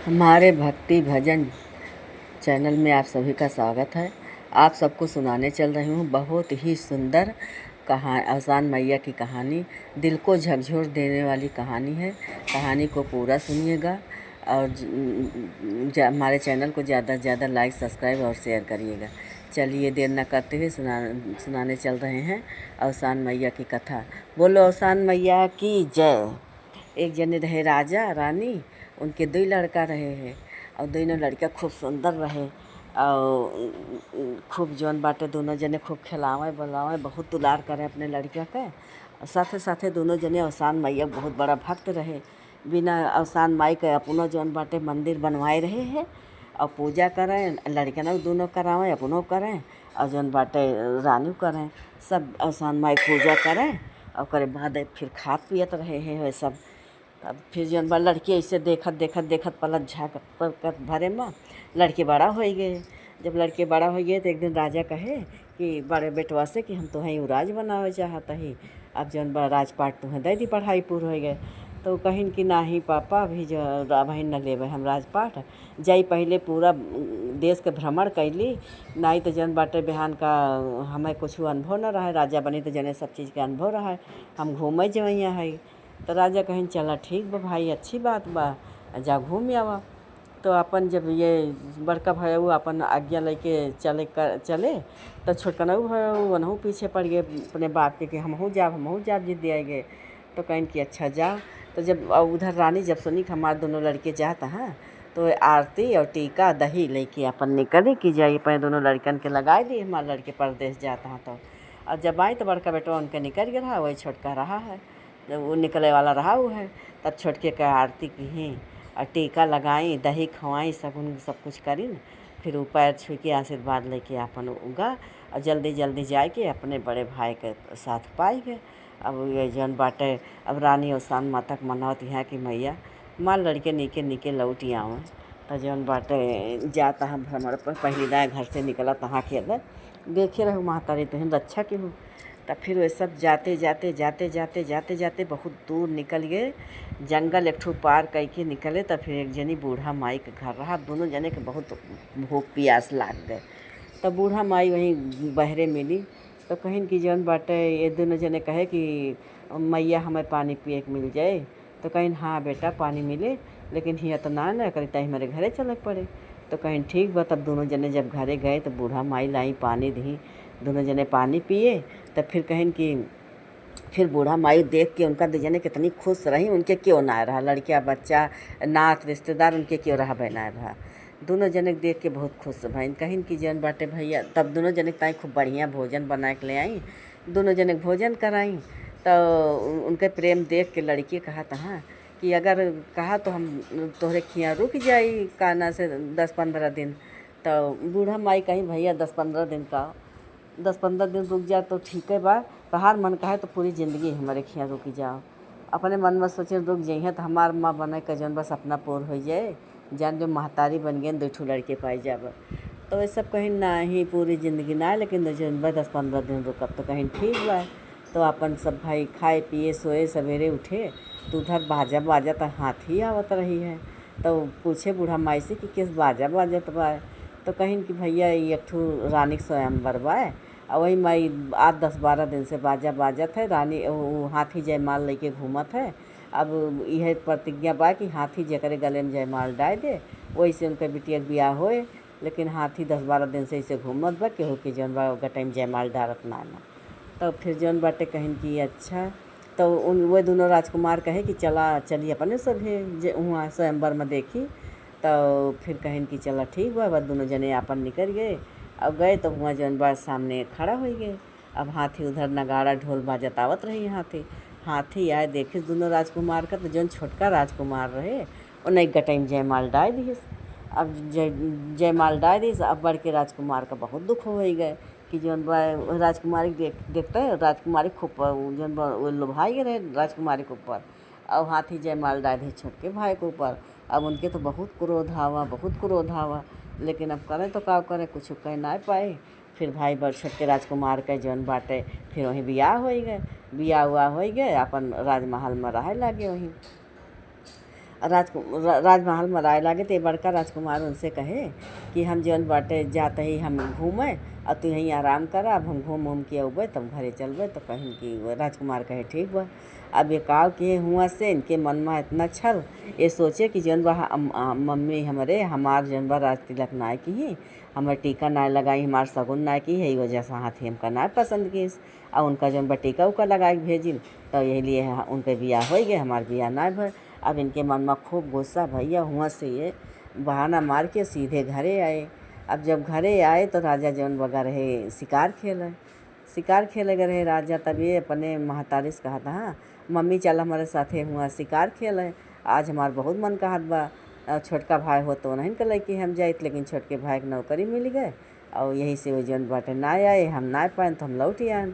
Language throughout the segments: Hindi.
हमारे भक्ति भजन चैनल में आप सभी का स्वागत है। आप सबको सुनाने चल रही हूँ बहुत ही सुंदर आसान मैया की कहानी। दिल को झकझोर देने वाली कहानी है। कहानी को पूरा सुनिएगा और हमारे चैनल को ज़्यादा से ज़्यादा लाइक, सब्सक्राइब और शेयर करिएगा। चलिए देर न करते हुए सुनाने चल रहे हैं आसान मैया की कथा। बोलो आसान मैया की जय। एक जने रहे राजा रानी, उनके दो लड़का रहे हैं और दोनों लड़का खूब सुंदर रहे और खूब जौन बाटे दोनों जने खूब खिलावे बुलावे, बहुत दुलार करे अपने लड़का के। साथे साथे दोनों जने आसान मैया बहुत बड़ा भक्त रहे। बिना आसान माई के अपनो जौन बाटे मंदिर बनवाए रहे हैं और पूजा करें, लड़कन दोनों करावें, अपनों करें और जौन बाटे रानी करें। सब आसान माई पूजा करें और करे बाद फिर खात पियत रहे हैं वे सब। अब फिर जौन बा लड़की ऐसे देखत देखत देखत पलक झाँकत भरे में लड़के बड़ा हो गए। जब लड़के बड़ा हो गए तो एक दिन राजा कहे कि बड़े बेटवा से कि हम तुम्हें युवराज बनावे चाहत ही। अब जौन बा राजपाट तुम्हें दे दी, पढ़ाई पूर हो गए। तो कहिन कि नाही पापा, अभी जो अभी न लेवे हम राजपाट। जाई पहले पूरा देश के भ्रमण कैली, नहीं तो जौन बाटे बिहान का हमें कुछ अनुभव न रहा। राजा बनी तो जने सब चीज़ के अनुभव रहा, हम घूमे जवैया है। तो राजा कहें चला ठीक बा भाई, अच्छी बात बा, जा घूम आवा। तो अपन जब ये बड़का भयऊ अपन आज्ञा लेके चले तो छोटकनऊ भयऊ वनहू पीछे पड़ गए अपने बाप के कि हमहू जाब जिद दिया गए। तो कहें कि अच्छा जाओ। तो जब उधर रानी जब सुनी कि हमारे दोनों लड़के जाता हैं तो आरती और टीका दही लेके अपन निकली कि जाइए अपने दोनों लड़कन के लगाए दी, हमारे लड़के परदेश जाता हैं। तो और जब आई तो बड़का बेटा उनके निकल गया रहा, वही छोटका रहा है, जब वो निकले वाला रहा वो है। तब छोटके का आरती की और टीका लगाई, दही खवाई, सगुन सब कुछ करी। फिर वो पैर छू के आशीर्वाद लेके अपन उगा और जल्दी जल्दी जाके अपने बड़े भाई के साथ पाई गए। अब ये जौन बाटे अब रानी आसान माता के मनावत यहाँ कि मैया माँ लड़के नीके नीके लौट आवें। तो जौन बाटे जाता हम भ्रमण पर पहली दाएँ घर से निकला तहाँ के अंदर देखे रहूँ महतारी तुहन रक्षा की हूँ। तब फिर वे सब जाते जाते बहुत दूर निकल गए। जंगल एक ठो पार करके निकले तब फिर एक जनी बूढ़ा माई के घर रहा। दोनों जने के बहुत भूख प्यास लाग गए। तब बूढ़ा माई वहीं बहरे मिली। तो कहिन कि जौन बाटे ये दोनों जने कहे कि मैया हमें पानी पिए के मिल जाए। तो कहिन हाँ बेटा पानी मिले, लेकिन हिया तो ना करी तही हमारे घरे चले पड़े। तो कहिन ठीक बा। तब दोनों जने जब घरे गए तो बूढ़ा माई लाई पानी दी, दोनों जने पानी पिए। तब फिर कहिन कि फिर बूढ़ा माई देख के उनका जने कितनी खुश रही, उनके क्यों ना रहा, लड़किया बच्चा नात रिश्तेदार उनके क्यों रहा बना रहा। दोनों जने देख के बहुत खुश भईन। कहिन कि जन बाटे भैया। तब दोनों जने ताई खूब बढ़िया भोजन बना के ले आई, दोनों जने भोजन कराई। तो उनके प्रेम देख के लड़की कहा था कि अगर कहा तो हम तोहरे खिया रुक जाई काना से 10-15 दिन। तो बूढ़ा माई कहीं भैया 10-15 दिन का 10-15 दिन रुक जाए तो ठीक है बा, तहार मन का है तो पूरी ज़िंदगी हमारे खिया रुक जाओ। अपने मन में सोचे रुक जाइए तो हमार माँ बने का जौन बस अपना पूर हो जाए, जान जो महतारी बन गए 2 लड़के पाई जाब। तो ये सब कहीं ना ही पूरी ज़िंदगी ना, लेकिन जौन बा 10-15 दिन रुकब तो कहीं ठीक बा। तो अपन सब भाई खाए पिए सोए सवेरे उठे तो उधर बाजा बाजा तो हाथी आवत रही है। तो पूछे बूढ़ा माई से कि किस बाजा बाजत बा। तो कहिन कि भैया ये एक ठो रानी के स्वयंवर बा और वही माई 8-10-12 दिन से बाजा बाजत है। रानी वो हाथी जयमाल लेके घूमत है। अब यह प्रतिज्ञा बा कि हाथी जकरे गले में जयमाल डाल दे वही से उनके बिटिया के बियाह होए। लेकिन हाथी 10-12 दिन से इसे घूमत बा केहू के जौन बा टाइम जयमाल डालत ना। तो फिर जौन बाटे कहिन कि अच्छा। तो उन वे दोनों राजकुमार कहे कि चलिए अपने सभे वहाँ स्वयंवर में देखी। तो फिर कहिन कि चला ठीक बा। दोनों जने आपन निकल गए और गए तो वहाँ जौन बा सामने खड़ा हो गए। अब हाथी उधर नगाड़ा ढोल बाजत आवत रही। हाथी आए देखे दोनों राजकुमार का। तो जौन छोटका राजकुमार रहे उन्हें गटाइम जयमाल डाल दिए। अब जयमाल डाल दी। अब बड़के राजकुमार का बहुत दुख हो गए कि जौन बा राजकुमारी देखते है राजकुमारी खूब जौन बा वो लोभाई रहे राजकुमारी के ऊपर। अब हाथी जयमाल डाल दी छोटके भाई के ऊपर। अब उनके तो बहुत क्रोध आवा, लेकिन अब करें तो का करें, कुछ कह ना पाए। फिर भाई बड़ छोटके राजकुमार के जौन बाटे फिर वहीं बियाह हो गए। बियाह हुआ हो गए अपन राजमहल में रहे लागे वहीं। राजमहल में राय लागे तो बड़का राजकुमार उनसे कहे कि हम जौन बाटे जाते ही हम घूमे और तू यहीं आराम कर, अब हम घूम के अबे तब घरे चलबे। तो कहीं कि राजकुमार कहे ठीक बा। अब ये काव किए हुआ से इनके मन में इतना छल, ये सोचे कि जौन बा मम्मी हमारे हमार जौन बा राज तिलक नाय की ही, हमारे टीका नाय लगाई, हमार सगुन नाय की है, वजह से हाथी हमका नाय पसंद की। और उनका जौन बा टीका उका लगाए भेजिन, तो यही लिए उनके बियाह हो गए, हमार बियाह नाय भर। अब इनके मन में खूब गुस्सा भैया हुआ से ये बहाना मार के सीधे घरे आए। अब जब घरे आए तो राजा जौन बगा रहे शिकार खेले गए रहे राजा। तब ये अपने महतारी से कहा था, हाँ मम्मी चल हमारे साथे हुआ शिकार खेले, आज हमार बहुत मन कहत बा। छोटका भाई हो तो नहीं के लैके हम जाइत, लेकिन छोटके भाई के नौकरी मिल गए और यही से वो जौन बाटे ना आए, हम ना पाए तो हम लौट आए।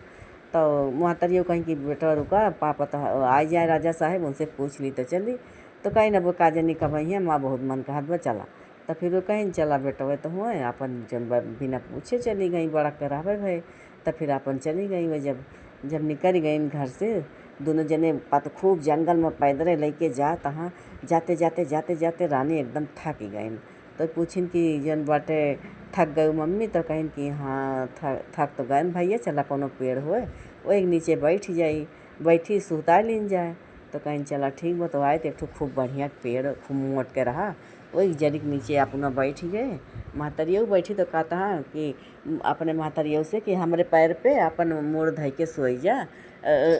तो महतरियों कहीं कि बेटा रुका, पापा तो आ जाए राजा साहब, उनसे पूछ ली तो चली। तो कहीं ना वो काजे नहीं कमाई है, माँ बहुत मन कहत बा चला। तो फिर वो कहीं चला बेटा वे तो हुए अपन जौन बिना पूछे चली गई, बड़ा करावे भाई। तो फिर अपन चली गई। वो जब निकल गई घर से, दोनों जने पत खूब जंगल में पैदरे लेके जा, तहाँ जाते जाते जाते जाते रानी एकदम थक गई। तो पूछिन कि जौन बाटे थक गई मम्मी, तो कहीं कि हाँ थक तो गए भैया, चला कोनो पेड़ होए वही नीचे बैठ जाई, बैठी सुता लीन जाए। तो कहीं चला ठीक बा। तो आए तो एक ठो खूब बढ़िया पेड़ खूब मोट के रहा, वही जड़ी के नीचे अपना बैठ गए। महतरियों बैठी तो कहता है कि अपने महतरियों से कि हमारे पैर पे अपन मुड़ धइ के सोई जा,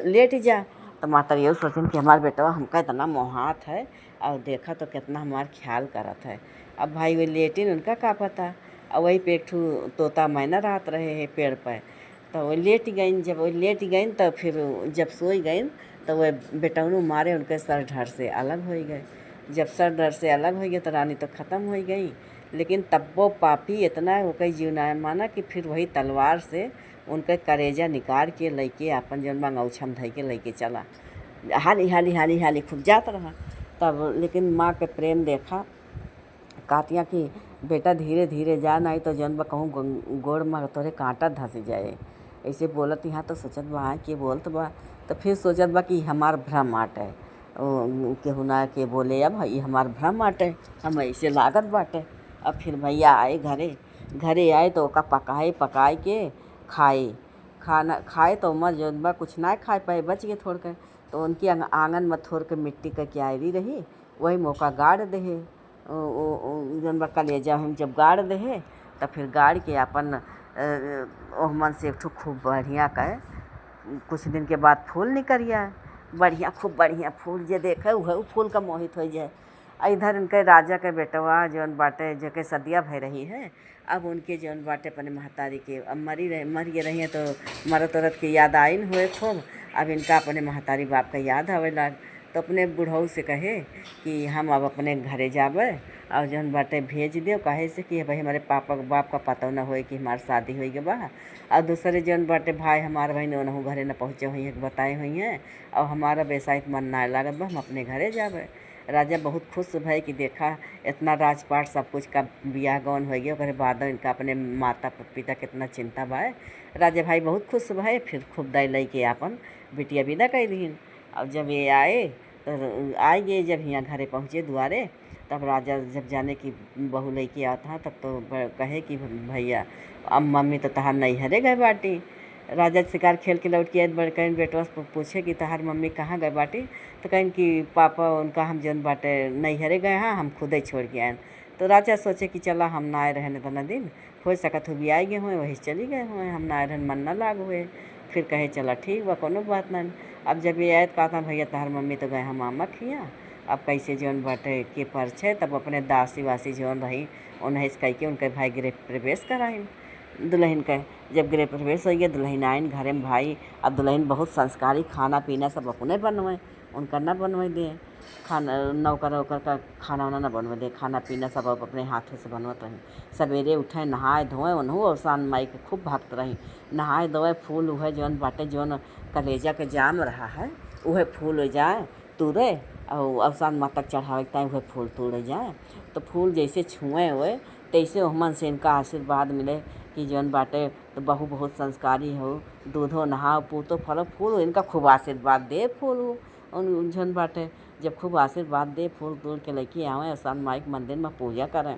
लेट जा। तो महतरियों सोचन कि हमारे बेटवा हमका इतना मोहात है और देखा तो कितना हमार ख्याल करत है। अब भाई वे लेटिन उनका का पता, और वही पे एक ठो तोता मैना रहत रहे है पेड़ पर। तो वो लेट गई, जब वो लेट गई तो फिर जब सोई गई तो वह बेटौनू मारे उनके सर धड़ से अलग हो गए। जब सर धड़ से अलग हो गए तो रानी तो ख़त्म हो गई। लेकिन तब वो पापी इतना वो कई जीवना माना कि फिर वही तलवार से उनके करेजा निकाल के लेके अपन जौन मंगौछम धइ के लेके चला। हाली हाली हाली हाली खूब जात रहा। तब लेकिन माँ के प्रेम देखा, कहतियाँ कि बेटा धीरे धीरे जा, नहीं तो जौन बा कहूँ गोड़ में तोरे कांटा धंस जाए। ऐसे बोलत यहाँ तो सोचत बा कि बोलत बा। तो फिर सोचत बा कि हमार भ्रम आटे, केहू ना के बोले अब ये हमार भ्रम आटे, हम ऐसे लागत बाटे। अब फिर भैया आए घरे आए तो ओका पकाए के खाए तो उमर जौन बा कुछ ना खाए पाए, बच गए थोड़ के। तो उनकी आंगन में थोड़ के मिट्टी का क्यारी रही, वही मौका गाड़ दे जौन बा कलेजा हम जब गाड़ दे, तो फिर गाड़ के अपन ओह मन से एक ठो खूब बढ़िया कहे कुछ दिन के बाद फूल निकल आए। बढ़िया खूब बढ़िया फूल जे देखे वह फूल का मोहित हो जाए। इधर इनके राजा के बेटवा जौन बाटे जो के सदिया भय रही है, अब उनके जौन बाटे अपने महतारी के अब मर गए रही है, तो मरत औरत की याद आइन हुए खूब। अब इनका अपने महतारी बाप का याद आवे लाग। तो अपने बुढ़ऊ से कहे कि हम अब अपने घरे जाबे और जौन बाटे भेज दियो, कहे से कि भाई हमारे पापा बाप का पता न होए कि हमारी शादी हो गई बा। और दूसरे जौन बाटे भाई हमारे भाई ने घरे न पहुँचे हुई हैं बताए हुई हैं, और हमारा बेसाइत मन ना लागत बा, हम अपने घरे जाबे। राजा बहुत खुश भय कि देखा इतना राजपाट सब कुछ का बियाह गौन हो गया, ओकरे बाद इनका अपने माता पिता कितना चिंता बा। राजा भाई बहुत खुश भय, फिर खूब दाई लई के अपन बिटिया विदा कर दीन। और जब ये आए तो आए गए, जब यहाँ घरे पहुँचे दुआरे, तब राजा जब जाने की बहू लेके आता तब तो कहे कि भैया अब मम्मी तो तहार नैहरे गए बाटी। राजा शिकार खेल के लौट के आए, बड़ कहीं बेटवा से पूछे कि तहार मम्मी कहाँ गए बाटी। तो कहीं कि पापा उनका हम जौन बाटे नैहरे गए हैं, हम खुद ही छोड़ के आए। तो राजा सोचे कि चला हम ना आए रहने तो न दिन हो सकत हो भी आए गए हुए, वही चली गए हुए, हम ना आए रहन मन ना लाग हुए। फिर कहे चला ठीक बा कोनो बात नहीं। अब जब ये आए तो कहता भैया तहार मम्मी तो गए हम आमा खिया, अब कैसे जौन बाटे के परिचय तब अपने दासी वासी जौन रही उन्हें कह के उनके भाई गृह प्रवेश कराइन दुल्हन के। जब गृह प्रवेश हो गया दुल्हन आइन घरे में भाई। अब दुल्हन बहुत संस्कारी, खाना पीना सब अपने बनवाए, उनका ना बनवाए दे, खाना नौकर वौकर का खाना वाना ना बनवा दे, खाना पीना सब अपने हाथों से बनवत रही। सवेरे उठे नहाए धोए उन्हों और शान माई के खूब भक्त रही। नहाए धोए फूल उहे जौन बाटे जौन कलेजा के जाम रहा है उहे फूल हो जाए तुरे और अवसान माता चढ़ावे तय वह फूल तोड़े जाए। तो फूल जैसे छुए हुए तैसे ओहमन से इनका आशीर्वाद मिले कि जौन बाटे तो बहू बहुत संस्कारी हो, दूधो नहाओ पूतो फलो फूल इनका खूब आशीर्वाद दे फूल उन जौन बाटे। जब खूब आशीर्वाद दे, फूल तूल के लेके आवें, आसान माई के मंदिर में पूजा करें।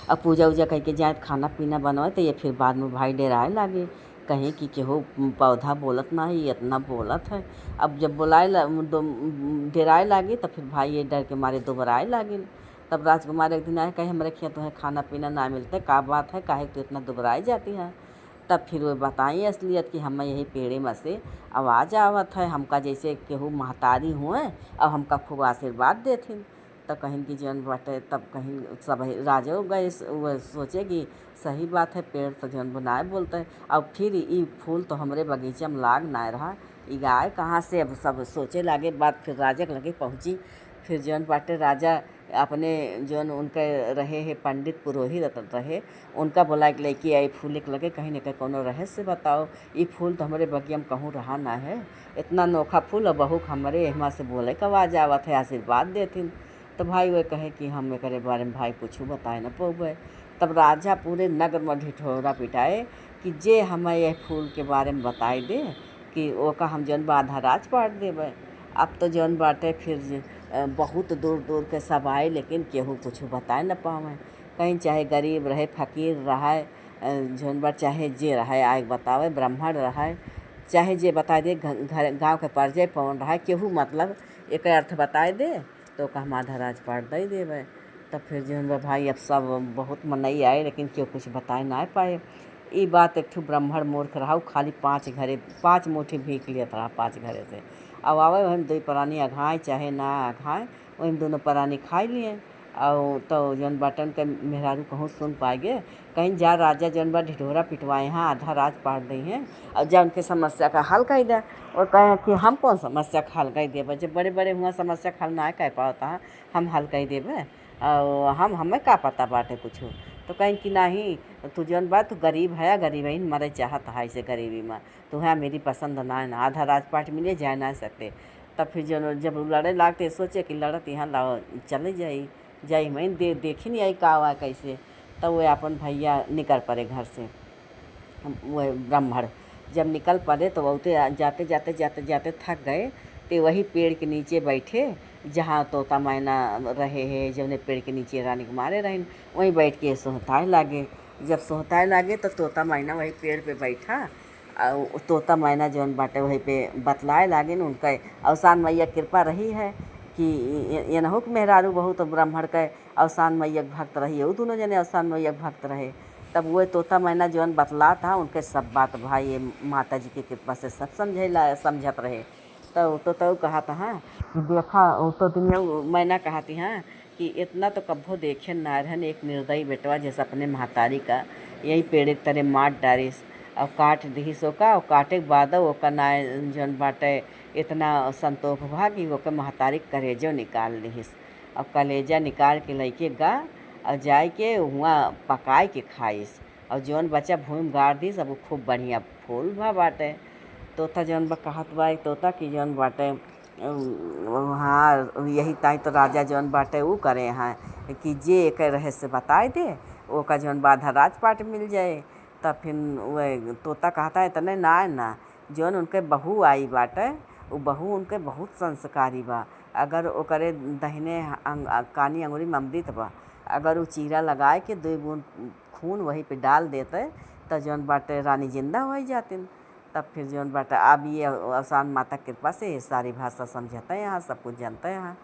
अब पूजा उजा करके जाए खाना पीना बनवाए तो ये फिर बाद में भाई डेराए लागे, कहीं कि केहू पौधा बोलत ना है, ये इतना बोलत है। अब जब डेराए लागे तो फिर भाई ये डर के मारे दोबराए लागे। तब राजकुमार एक दिन आए, कहे हमारे खेत तुम्हें खाना पीना ना मिलते, का बात है, काहे तो इतना दुबराई जाती है। तब फिर वो बताई असलियत कि हम यही पेड़े में से आवाज़ आवत है, हमका जैसे केहू महतारी हुए और हमका खूब आशीर्वाद देथिन। तब कहीं की जौन बाटे, तब कहीं सब राजो गए वो सोचे कि सही बात है, पेड़ तो जौन बनाए बोलते हैं। अब फिर ये फूल तो हमरे बगीचा में लाग ना रहा, ये गाय कहाँ से, अब सब सोचे लागे। बात फिर राजा के लगे पहुँची। फिर जौन बाटे राजा अपने जौन उनके रहे है पंडित पुरोहित रहे, उनका बोला कि लड़की आई फूल के लगे, कहीं न कहीं कोनो रहस्य बताओ, ये फूल तो हमारे बगिया में कहूँ रहा ना है, इतना नोखा फूल और बहू हमारे यहाँ से बोले का आवाज़ आवत है, आशीर्वाद देथिन। तो भाई वो कहे कि हम एकरे बारे में भाई कुछ बताए न पौबे। तब राजा पूरे नगर में ढिठोरा पिटाए कि जे हमें यह फूल के बारे में बताई दे कि ओका हम जौन बा आधा राज पाट देवे। अब तो जौन बाटे फिर बहुत दूर दूर के सब आए, लेकिन केहू कुछ बताए न पावे। कहीं चाहे गरीब रहे, फकीर रहे, जौन बा चाहे जे रहे आए बतावे, ब्राह्मण रहे चाहे जे बताए दे, घर गाँव के परिचय पवन रहे, केहू मतलब एक अर्थ बताए दे तो का हम आधा राज पाट दे देवे। तब फिर जौन बा भाई अब सब बहुत मनई आए, लेकिन केहू कुछ बताए ना पाए। ई बात एक ठू ब्राह्मण मूर्ख रहा, खाली 5 मुट्ठी भीख लियत रहा 5 घरे से। अब आवे वही 2 प्राणी अघाए चाहे ना अघाए, वही दोनों प्राणी खाई लिए। और तो जौन बाटन के मेहरारू कहूँ सुन पाएगे, कहीं जा राजा जौन बा ढिढोरा पिटवाए हैं, आधा राज पाट दी हैं और जा उनके समस्या का हल कर दे। और कहें कि हम कौन समस्या का हल कर देवे, जब बड़े बड़े हुआ समस्या का हल ना कह पाता है, हम हल कर देवे और हमें का पता बाटे कुछ। तो कहीं कि नहीं, तू जौन बा तू गरीब है, गरीब ही मरे चाहत है, इसे गरीबी में तो है मेरी पसंद ना है, ना आधा राजपाट मिले जा ना सकते। तब फिर जब लड़े लागते सोचे कि लड़त यहाँ ला चले जाई मैं देखी नहीं आई का हुआ कैसे। तब वो अपन भैया निकल पड़े घर से, वो ब्राह्मण जब निकल पड़े तो बहुते जाते जाते जाते जाते थक गए, तो वही पेड़ के नीचे बैठे जहाँ तोता मैना रहे हैं, जौने पेड़ के नीचे रानी के मारे रहें, वहीं बैठ के सोहताए लागे। जब सोहताए लागे तो तोता मैना वही पेड़ पे बैठा और तोता मैना जौन बाटे वहीं पे बतलाए लागे न उनका अवसान मैया कृपा रही है कि एनहु के मेहरारू बहुत ब्राह्मण के अवसान मैया भक्त रही, वो दोनों जने अवसान मैया भक्त रहे। तब वो तोता मैना जौन बतला था उनके सब बात भाई ये माता जी की कृपा से सब समझत रहे। तो कहा था हाँ कि देखा, वो तो दुनिया मैना कहती हाँ कि इतना तो कब्बो देखे ना रहन, एक निर्दयी बेटवा जैसे अपने महतारी का यही पेड़ एक तरह मार डारिस और काट दी सोका, और काटे के बाद ओका नाय जौन बाटे इतना संतोष भा कि ओके महतारी कलेजो निकाल लिहिस। अब कलेजा निकाल के लैके गा और जाए के हुआ पकाए के खाइस, और जौन बच्चा भूमि गाड़ दिस, अब वो खूब बढ़िया फूल भा बाटे। तोता जौन बा कहत बा तोता की जौन बाटे हाँ यही ताई तो राजा जौन बाटे वो करे हैं कि जे एक रहस्य बताए दे ओका जौन बा आधा राजपाट मिल जाए। तब फिर वह तोता कहता है तने ना जौन उनके बहू आई बाटे, वो बहू उनके बहुत संस्कारी बा, अगर ओकरे दहिने कानी अंगुरी में अमृत बा, अगर वो चीरा लगाए के 2 बूंद खून वहीं पे डाल देते तो जौन बाटे रानी जिंदा हो जाती। तब फिर जौन बाटा अब ये आसान माता कृपा से ये सारी भाषा समझते हैं, यहाँ सब कुछ जानते हैं यहाँ।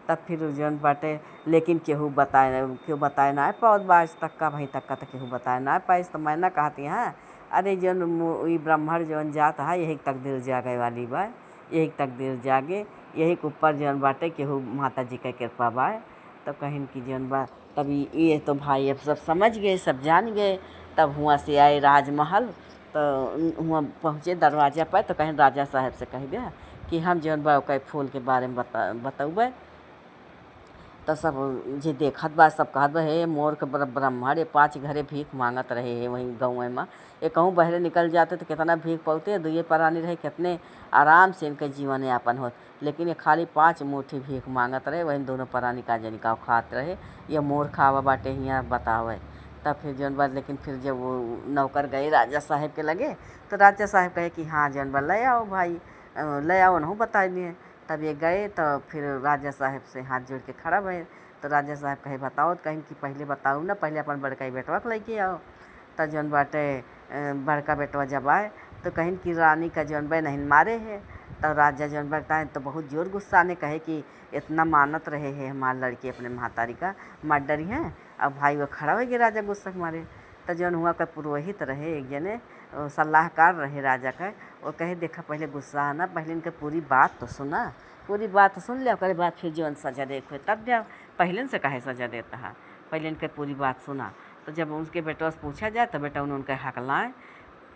तब फिर जौन बाटे लेकिन केहू बताए ना पाओ बाज तक का भाई तक का तो केहू बताए ना पाइस। तो मैंने कहती हाँ अरे जौन ये ब्राह्मण जौन जात है यही तकदीर जागे वाली बा, यही तकदीर जागे, यही के ऊपर जौन बाटे केहू माता जी का कृपा बा। तो कहीं की जौन बा तभी ये तो भाई अब सब समझ गए, सब जान गए। तब हुआ से आए राजमहल, तो वहाँ पहुँचे दरवाजा पर, तो कहीं राजा साहब से कह दिया कि हम जौन बा ओके फूल के बारे में बतौबे। तो सब जे देखत बा सब कहत बा हे मोर के ब्राह्मण ये 5 घरे भीख मांगत रहे है वहीं गाँव में, ये कहूँ बहरे निकल जाते तो कितना भीख पाते, 2 प्राणी रहे कितने आराम से इनके जीवन यापन होत, लेकिन ये खाली 5 मुट्ठी भीख मांगत रहे, वहीं दोनों प्राणी का जनिका खात रहे। ये मोर खावा बाटे हियाँ बतावे। तब फिर जौन बा लेकिन फिर जब वो नौकर गए राजा साहब के लगे तो राजा साहब कहे कि हाँ जौन बा ले आओ भाई, ले आओ नहूँ बता दिए। तब ये गए तो फिर राजा साहब से हाथ जोड़ के खड़ा भये। तो राजा साहब कहे बताओ, तो कहीं कि पहले बताऊ ना, पहले अपन बड़का बेटवा के लेके आओ। तो जौन बाटे बड़का बेटवा जब आए तो कहीं कि रानी का जौन बा नहीं मारे है। तो राजा जौन बताए तो बहुत जोर गुस्सा ने कहे कि इतना मानत रहे है हमारे लड़के अपने महातारी का मर डरी हैं। अब भाई वो खड़ा हो गया राजा गुस्सा के मारे। तो जौन हुआ का पुरोहित रहे एक जने सलाहकार रहे राजा का, वो कहे देखा पहले गुस्सा आना, पहले इनके पूरी बात तो सुना, पूरी बात सुन लिया, ओकरे बाद फिर जौन सजा देखो तब जाओ, पहले से काहे सजा देता है, पहले इनके पूरी बात सुना। तो जब उसके बेटवा से पूछा जाए तो बेटा उनके हकलाए।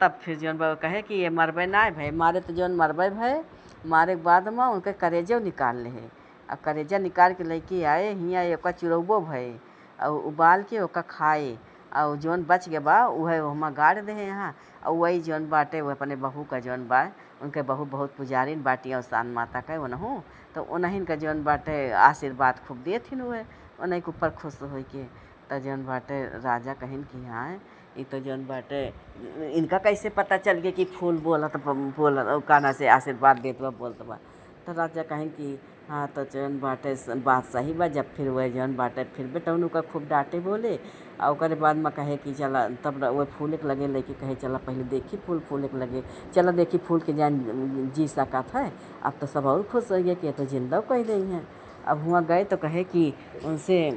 तब फिर जौन बा कहे कि ये मरबे ना भाई, मारे तो जौन मरबे भाई, मारे के बाद में उनके करेजा निकाल ले है। अब करेजा निकाल के लेके आए हियाँ एक चुरौबो भय और उबाल के ओका खाए, और जौन बच गया बा वह हम गाड़ दे यहाँ। और वही जौन बाटे वो अपने बहू का जौन बा, उनके बहू बहुत पुजारी बाटी और सान माता का उनहूँ, तो उन्हीं का जौन बाटे आशीर्वाद खूब देथिन, हुए उन्हीं के ऊपर खुश हो के। तो जौन बाटे राजा कहिन कि हाँ ये तो जौन बाटे इनका कैसे पता चल गया कि फूल बोल काना से आशीर्वाद देत बा बोलत बा। तो राजा कहें कि हाँ तो जौन बाटे बात सही बा। जब फिर वह जौन बाटे फिर बेटौनू का खूब डांटे बोले, और ओकरे बाद में कहे कि चला, तब वह फूले के लगे लेके कहे चला पहले देखी फूल फूले के लगे, चला देखी फूल के जान जी सकत है। अब तो सब और खुश हो गया कि ये तो जिंदा कह रही हैं। अब हुआ गए तो कहे कि उनसे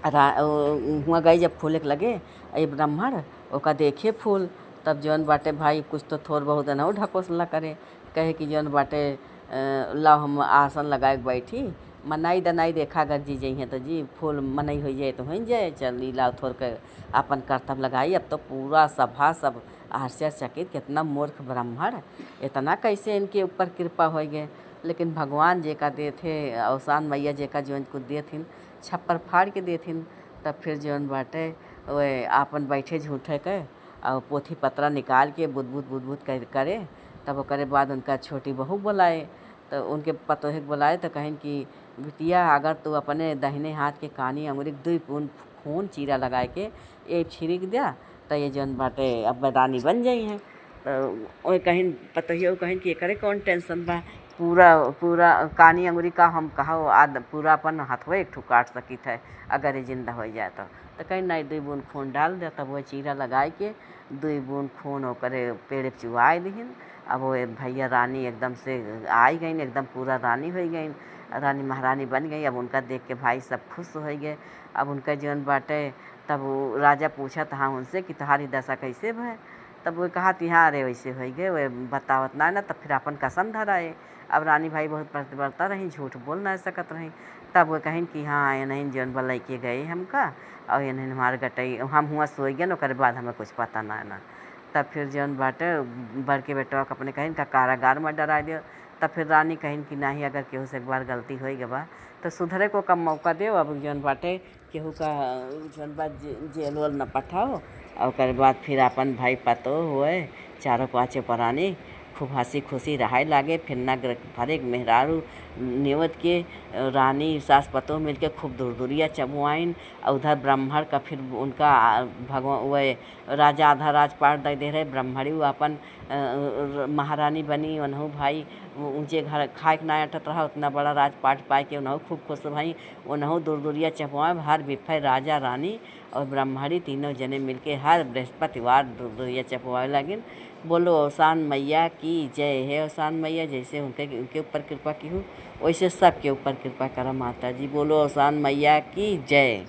हुआ गई जब फूले के लगे ये ब्राह्मण ओका देखे फूल, तब जौन बाटे भाई कुछ तो थोड़ बहुत न ढकोसला करे, कहे कि जौन बाटे लाओ हम आसन लगाए बैठी, मनाई दनाई देखा अगर जी जई हैं तो जी फूल मनई हो जाए तो हो जाए, चल लाओ थोड़ के अपन कर्तव्य लगाई। अब तो पूरा सभा सब आश्चर्यचकित, कितना मूर्ख ब्राह्मण, इतना कैसे इनके ऊपर कृपा हो गए। लेकिन भगवान जे का देथे, अवसान मैया जे का जौन कुछ देथिन छप्पर फाड़ के देथिन। तब फिर जौन बाटे वे आपन बैठे झूठे के और पोथी पत्रा निकाल के बुदबुद करे। तब ओकरे बाद उनका छोटी बहू बुलाए, तो उनके पतोहे बुलाए तो कहें कि बिटिया अगर तू अपने दाहिने हाथ के कानी अंगुरी 2 बूंद खून चीरा लगाए के ये छिड़क दिया तो ये जौन बाटे अब रानी बन जाई हैं। तो कहीं पतोहिया कहें कि एकरे कौन टेंशन बा, पूरा पूरा कानी अंगुरी का हम कहा पूरा अपन हथवा एक ठू काट सकित है अगर ये जिंदा हो जाए तो कहीं नहीं 2 बूंद खून डाल दे। तब वह चीरा लगाए के 2 बूंद खून ओकरे पेड़ पे चुआए दीन। अब वो भैया रानी एकदम से आई गई, एकदम पूरा रानी हो गई, रानी महारानी बन गई। अब उनका देख के भाई सब खुश हो गए। अब उनका जौन बाटे तब वो राजा पूछा था उनसे कि तुम्हारी दशा कैसे भय, तब वो कहा कि हाँ अरे वैसे हो गए, वे बतावत ना तब फिर अपन कसम धराए। अब रानी भाई बहुत प्रतिबद्धता रही, झूठ बोल ना सकत रही। तब वो कहें कि हाँ ये नहीं जौन बा लेके गए हमका, और ये नहीं हमारे गटई हम हुआ सो गए, ओकर बाद हमें कुछ पता ना। तब फिर जौन बाटे बड़के बेटवा के अपने कहीं का कारागार में डरा दियो। तब फिर रानी कहीं कि नहीं अगर केहू से एक बार गलती हो गई बा तो सुधरे को कम मौका दे। अब जौन बाटे केहू का जौन बात जेल वेल न पठाओ, और ओकर बाद फिर अपन भाई पतो हुए चारों पाँचों प्राणी खूब हंसी खुशी रहाय लागे। फिर न फरेक मेहरारू नेवत के रानी सास पतो मिल के खूब दूरिया चबुआइन। और उधर ब्राह्मण का फिर उनका भगवान वह राजा आधा राजपाट दे रहे, ब्राह्मणी अपन महारानी बनी। उन्हों भाई ऊँचे घर खाए के ना अटत रहा, उतना बड़ा राजपाट पाए के उन्हों खूब खुश भाई। उन्हों दूरिया चबुआए, हर बिफे राजा रानी और ब्राह्मणी तीनों जने मिलके हर बृहस्पतिवार दूरिया चपवाए लगिन। बोलो अवसान मैया की जय है। अवसान मैया जैसे उनके ऊपर कृपा की हो वैसे सबके ऊपर कृपा करा माता जी। बोलो अवसान मैया की जय।